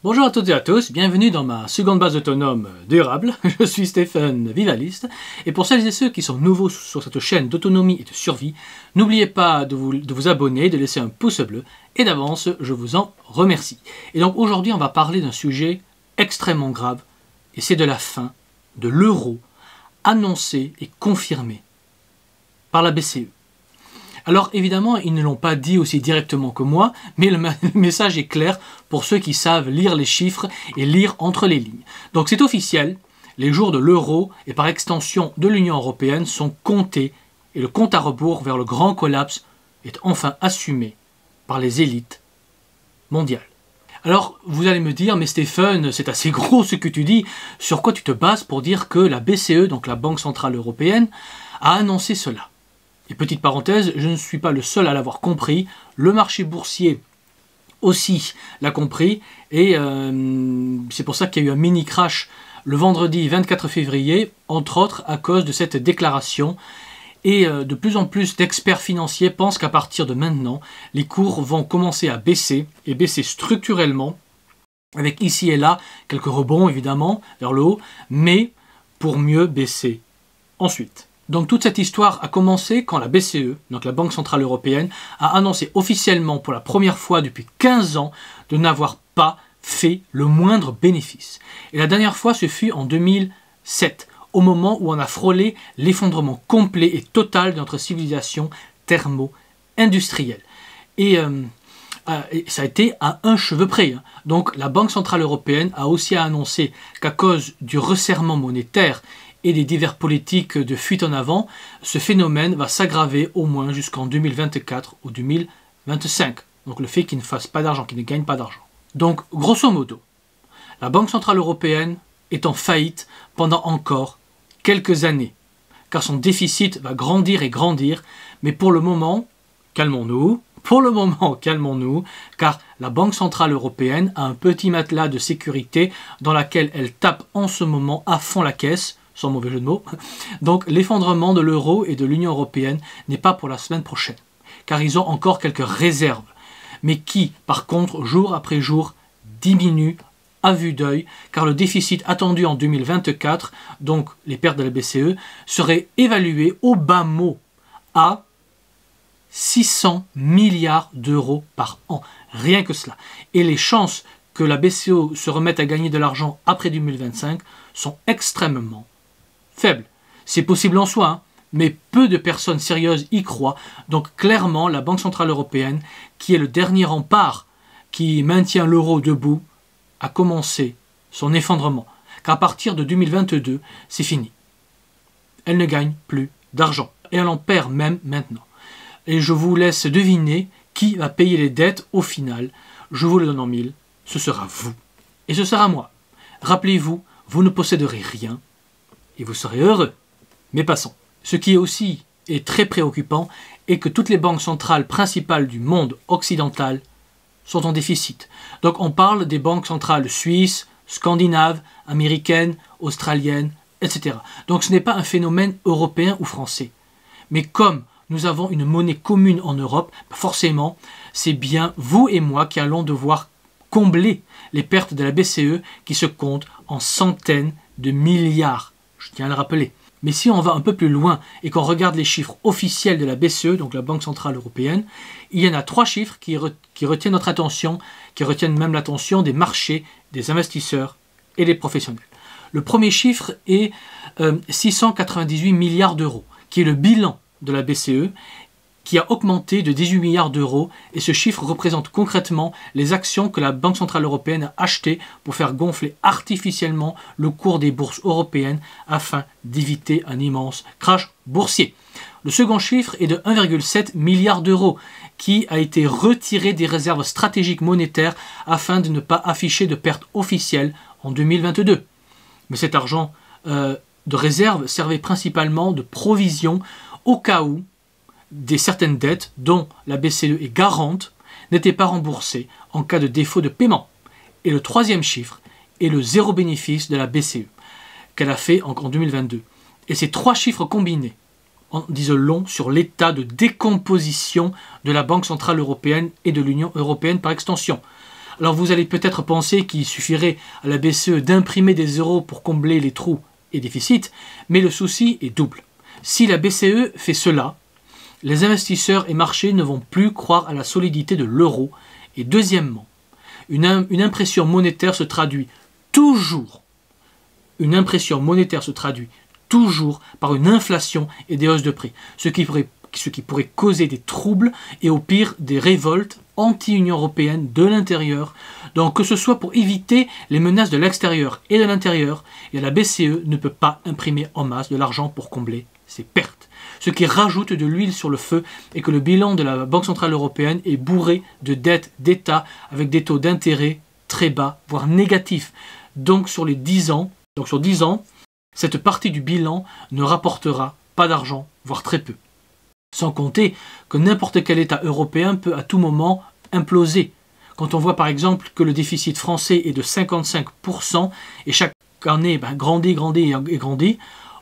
Bonjour à toutes et à tous, bienvenue dans ma seconde base autonome durable. Je suis Stéphane Vivaliste et pour celles et ceux qui sont nouveaux sur cette chaîne d'autonomie et de survie, n'oubliez pas de vous abonner, de laisser un pouce bleu et d'avance, je vous en remercie. Et donc aujourd'hui on va parler d'un sujet extrêmement grave et c'est de la fin de l'euro annoncé et confirmé par la BCE. Alors évidemment, ils ne l'ont pas dit aussi directement que moi, mais le message est clair pour ceux qui savent lire les chiffres et lire entre les lignes. Donc c'est officiel, les jours de l'euro et par extension de l'Union européenne sont comptés et le compte à rebours vers le grand collapse est enfin assumé par les élites mondiales. Alors vous allez me dire, mais Stéphane, c'est assez gros ce que tu dis, sur quoi tu te bases pour dire que la BCE, donc la Banque Centrale Européenne, a annoncé cela? Et petite parenthèse, je ne suis pas le seul à l'avoir compris, le marché boursier aussi l'a compris, et c'est pour ça qu'il y a eu un mini crash le vendredi 24 février, entre autres à cause de cette déclaration. Et de plus en plus d'experts financiers pensent qu'à partir de maintenant, les cours vont commencer à baisser, et baisser structurellement, avec ici et là quelques rebonds évidemment vers le haut, mais pour mieux baisser ensuite. Donc toute cette histoire a commencé quand la BCE, donc la Banque Centrale Européenne, a annoncé officiellement pour la première fois depuis 15 ans de n'avoir pas fait le moindre bénéfice. Et la dernière fois, ce fut en 2007, au moment où on a frôlé l'effondrement complet et total de notre civilisation thermo-industrielle. Et ça a été à un cheveu près. Donc la Banque Centrale Européenne a aussi annoncé qu'à cause du resserrement monétaire et des divers politiques de fuite en avant, ce phénomène va s'aggraver au moins jusqu'en 2024 ou 2025. Donc le fait qu'ils ne fassent pas d'argent, qu'ils ne gagnent pas d'argent. Donc grosso modo, la Banque Centrale Européenne est en faillite pendant encore quelques années, car son déficit va grandir et grandir, mais pour le moment, calmons-nous, car la Banque Centrale Européenne a un petit matelas de sécurité dans lequel elle tape en ce moment à fond la caisse, sans mauvais jeu de mots. Donc l'effondrement de l'euro et de l'Union européenne n'est pas pour la semaine prochaine, car ils ont encore quelques réserves, mais qui, par contre, jour après jour, diminuent à vue d'œil, car le déficit attendu en 2024, donc les pertes de la BCE, serait évalué au bas mot à 600 milliards d'euros par an. Rien que cela. Et les chances que la BCE se remette à gagner de l'argent après 2025 sont extrêmement faible. C'est possible en soi, mais peu de personnes sérieuses y croient. Donc clairement, la Banque Centrale Européenne, qui est le dernier rempart qui maintient l'euro debout, a commencé son effondrement. Car à partir de 2022, c'est fini. Elle ne gagne plus d'argent. Et elle en perd même maintenant. Et je vous laisse deviner qui va payer les dettes au final. Je vous le donne en mille. Ce sera vous. Et ce sera moi. Rappelez-vous, vous ne posséderez rien. Et vous serez heureux. Mais passons. Ce qui est très préoccupant est que toutes les banques centrales principales du monde occidental sont en déficit. Donc on parle des banques centrales suisses, scandinaves, américaines, australiennes, etc. Donc ce n'est pas un phénomène européen ou français. Mais comme nous avons une monnaie commune en Europe, forcément, c'est bien vous et moi qui allons devoir combler les pertes de la BCE qui se comptent en centaines de milliards. Je tiens à le rappeler. Mais si on va un peu plus loin et qu'on regarde les chiffres officiels de la BCE, donc la Banque Centrale Européenne, il y en a 3 chiffres qui retiennent notre attention, qui retiennent même l'attention des marchés, des investisseurs et des professionnels. Le premier chiffre est 698 milliards d'euros, qui est le bilan de la BCE, qui a augmenté de 18 milliards d'euros, et ce chiffre représente concrètement les actions que la Banque Centrale Européenne a achetées pour faire gonfler artificiellement le cours des bourses européennes afin d'éviter un immense crash boursier. Le second chiffre est de 1,7 milliard d'euros, qui a été retiré des réserves stratégiques monétaires afin de ne pas afficher de pertes officielles en 2022. Mais cet argent de réserve servait principalement de provision au cas où certaines dettes dont la BCE est garante n'étaient pas remboursées en cas de défaut de paiement. Et le troisième chiffre est le zéro bénéfice de la BCE qu'elle a fait en 2022. Et ces 3 chiffres combinés en disent long sur l'état de décomposition de la Banque Centrale Européenne et de l'Union Européenne par extension. Alors vous allez peut-être penser qu'il suffirait à la BCE d'imprimer des euros pour combler les trous et déficits, mais le souci est double. Si la BCE fait cela, les investisseurs et marchés ne vont plus croire à la solidité de l'euro. Et deuxièmement, une impression monétaire se traduit toujours par une inflation et des hausses de prix, ce qui pourrait causer des troubles et au pire des révoltes anti-Union européenne de l'intérieur. Donc que ce soit pour éviter les menaces de l'extérieur et de l'intérieur, et la BCE ne peut pas imprimer en masse de l'argent pour combler ses pertes. Ce qui rajoute de l'huile sur le feu est que le bilan de la Banque Centrale Européenne est bourré de dettes d'État avec des taux d'intérêt très bas, voire négatifs. Donc sur 10 ans, cette partie du bilan ne rapportera pas d'argent, voire très peu. Sans compter que n'importe quel État européen peut à tout moment imploser. Quand on voit par exemple que le déficit français est de 55% et chaque année grandit,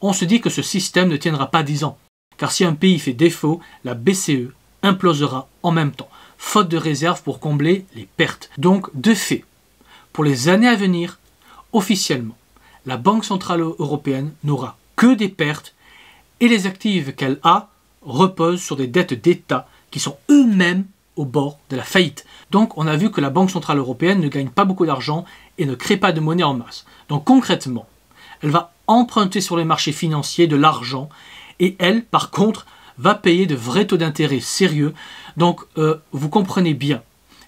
on se dit que ce système ne tiendra pas 10 ans. Car si un pays fait défaut, la BCE implosera en même temps, faute de réserves pour combler les pertes. Donc, de fait, pour les années à venir, officiellement, la Banque Centrale Européenne n'aura que des pertes et les actifs qu'elle a reposent sur des dettes d'État qui sont eux-mêmes au bord de la faillite. Donc, on a vu que la Banque Centrale Européenne ne gagne pas beaucoup d'argent et ne crée pas de monnaie en masse. Donc, concrètement, elle va emprunter sur les marchés financiers de l'argent et elle, par contre, va payer de vrais taux d'intérêt sérieux. Donc, vous comprenez bien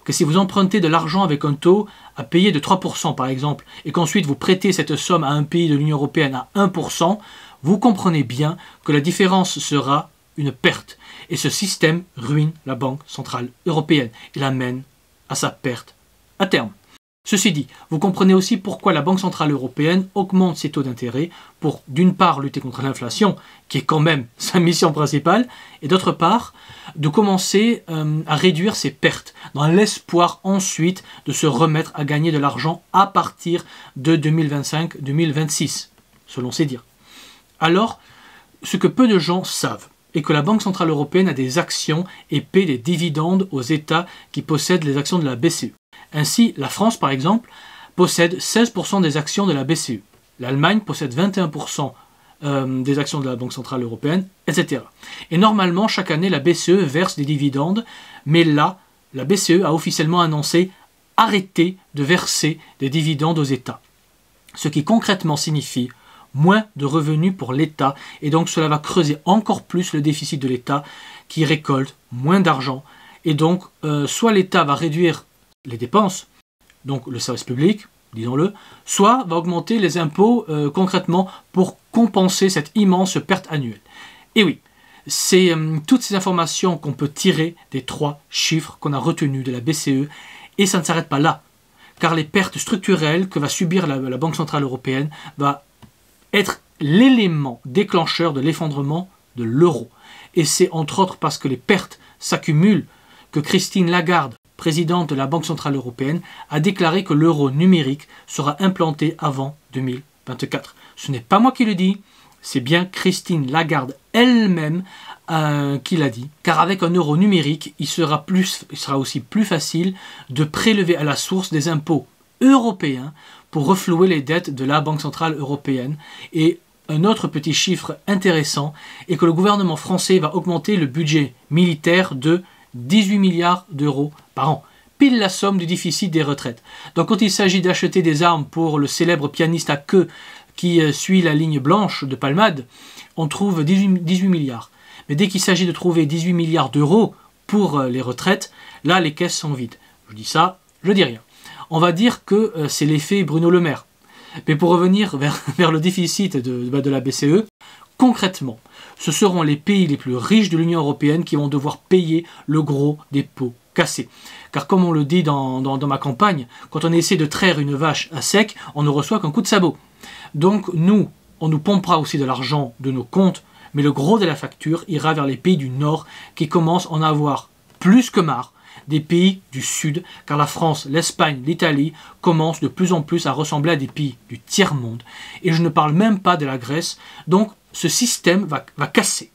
que si vous empruntez de l'argent avec un taux à payer de 3% par exemple, et qu'ensuite vous prêtez cette somme à un pays de l'Union européenne à 1%, vous comprenez bien que la différence sera une perte. Et ce système ruine la Banque Centrale Européenne et l'amène à sa perte à terme. Ceci dit, vous comprenez aussi pourquoi la Banque Centrale Européenne augmente ses taux d'intérêt pour, d'une part, lutter contre l'inflation, qui est quand même sa mission principale, et d'autre part, de commencer à réduire ses pertes, dans l'espoir ensuite de se remettre à gagner de l'argent à partir de 2025-2026, selon ses dires. Alors, ce que peu de gens savent, est que la Banque Centrale Européenne a des actions et paie des dividendes aux États qui possèdent les actions de la BCE. Ainsi, la France, par exemple, possède 16% des actions de la BCE. L'Allemagne possède 21% des actions de la Banque Centrale Européenne, etc. Et normalement, chaque année, la BCE verse des dividendes, mais là, la BCE a officiellement annoncé arrêter de verser des dividendes aux États. Ce qui concrètement signifie moins de revenus pour l'État, et donc cela va creuser encore plus le déficit de l'État qui récolte moins d'argent. Et donc, soit l'État va réduire les dépenses, donc le service public, disons-le, soit va augmenter les impôts concrètement pour compenser cette immense perte annuelle. Et oui, c'est toutes ces informations qu'on peut tirer des 3 chiffres qu'on a retenus de la BCE, et ça ne s'arrête pas là, car les pertes structurelles que va subir la Banque Centrale Européenne va être l'élément déclencheur de l'effondrement de l'euro. Et c'est entre autres parce que les pertes s'accumulent que Christine Lagarde, présidente de la Banque Centrale Européenne, a déclaré que l'euro numérique sera implanté avant 2024. Ce n'est pas moi qui le dis, c'est bien Christine Lagarde elle-même qui l'a dit. Car avec un euro numérique, il sera aussi plus facile de prélever à la source des impôts européens pour reflouer les dettes de la Banque Centrale Européenne. Et un autre petit chiffre intéressant est que le gouvernement français va augmenter le budget militaire de 18 milliards d'euros par an, pile la somme du déficit des retraites. Donc quand il s'agit d'acheter des armes pour le célèbre pianiste à queue qui suit la ligne blanche de Palmade, on trouve 18 milliards. Mais dès qu'il s'agit de trouver 18 milliards d'euros pour les retraites, là les caisses sont vides. Je dis ça, je dis rien. On va dire que c'est l'effet Bruno Le Maire. Mais pour revenir vers le déficit de la BCE, concrètement, ce seront les pays les plus riches de l'Union européenne qui vont devoir payer le gros des pots cassés. Car comme on le dit dans ma campagne, quand on essaie de traire une vache à sec, on ne reçoit qu'un coup de sabot. Donc nous, on nous pompera aussi de l'argent de nos comptes, mais le gros de la facture ira vers les pays du Nord qui commencent à en avoir plus que marre des pays du Sud, car la France, l'Espagne, l'Italie commencent de plus en plus à ressembler à des pays du tiers-monde. Et je ne parle même pas de la Grèce, donc ce système va casser.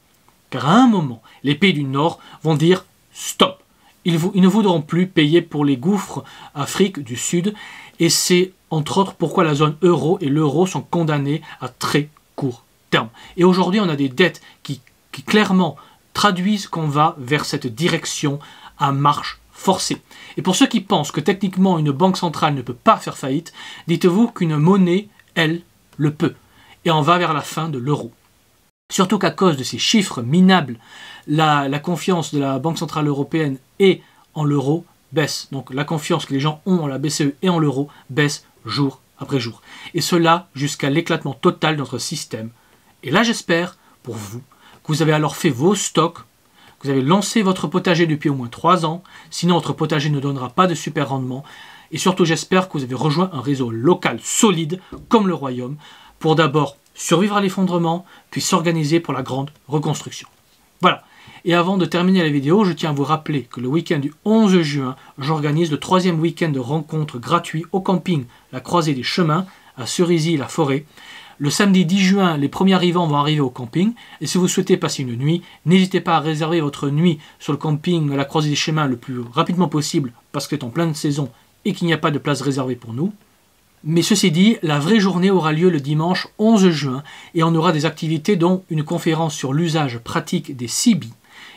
Car à un moment, les pays du Nord vont dire « stop ». ils ne voudront plus payer pour les gouffres Afrique du Sud. Et c'est entre autres pourquoi la zone euro et l'euro sont condamnés à très court terme. Et aujourd'hui, on a des dettes qui clairement traduisent qu'on va vers cette direction à marche forcée. Et pour ceux qui pensent que techniquement une banque centrale ne peut pas faire faillite, dites-vous qu'une monnaie, elle, le peut. Et on va vers la fin de l'euro. Surtout qu'à cause de ces chiffres minables, la confiance de la Banque Centrale Européenne et en l'euro baisse. Donc la confiance que les gens ont en la BCE et en l'euro baisse jour après jour. Et cela jusqu'à l'éclatement total de notre système. Et là j'espère, pour vous, que vous avez alors fait vos stocks, que vous avez lancé votre potager depuis au moins 3 ans, sinon votre potager ne donnera pas de super rendement. Et surtout j'espère que vous avez rejoint un réseau local solide, comme le Royaume, pour d'abord survivre à l'effondrement, puis s'organiser pour la grande reconstruction. Voilà. Et avant de terminer la vidéo, je tiens à vous rappeler que le week-end du 11 juin, j'organise le 3e week-end de rencontres gratuits au camping La Croisée des Chemins, à Cerisy-la-Forêt. Le samedi 10 juin, les premiers arrivants vont arriver au camping. Et si vous souhaitez passer une nuit, n'hésitez pas à réserver votre nuit sur le camping La Croisée des Chemins le plus rapidement possible, parce que c'est en pleine saison et qu'il n'y a pas de place réservée pour nous. Mais ceci dit, la vraie journée aura lieu le dimanche 11 juin et on aura des activités dont une conférence sur l'usage pratique des CB.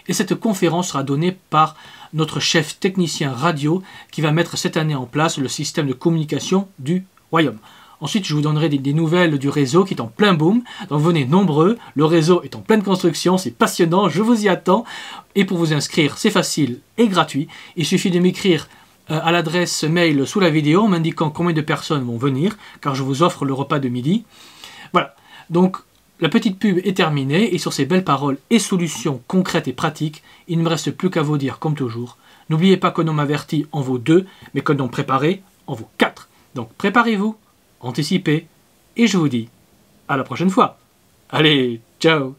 Et cette conférence sera donnée par notre chef technicien radio qui va mettre cette année en place le système de communication du Royaume. Ensuite, je vous donnerai des nouvelles du réseau qui est en plein boom. Donc venez nombreux, le réseau est en pleine construction, c'est passionnant, je vous y attends. Et pour vous inscrire, c'est facile et gratuit. Il suffit de m'écrire à l'adresse mail sous la vidéo en m'indiquant combien de personnes vont venir, car je vous offre le repas de midi. Voilà, donc la petite pub est terminée, et sur ces belles paroles et solutions concrètes et pratiques, il ne me reste plus qu'à vous dire comme toujours, n'oubliez pas qu'un homme averti en vaut 2, mais qu'un homme préparé en vaut 4. Donc préparez-vous, anticipez, et je vous dis à la prochaine fois. Allez, ciao!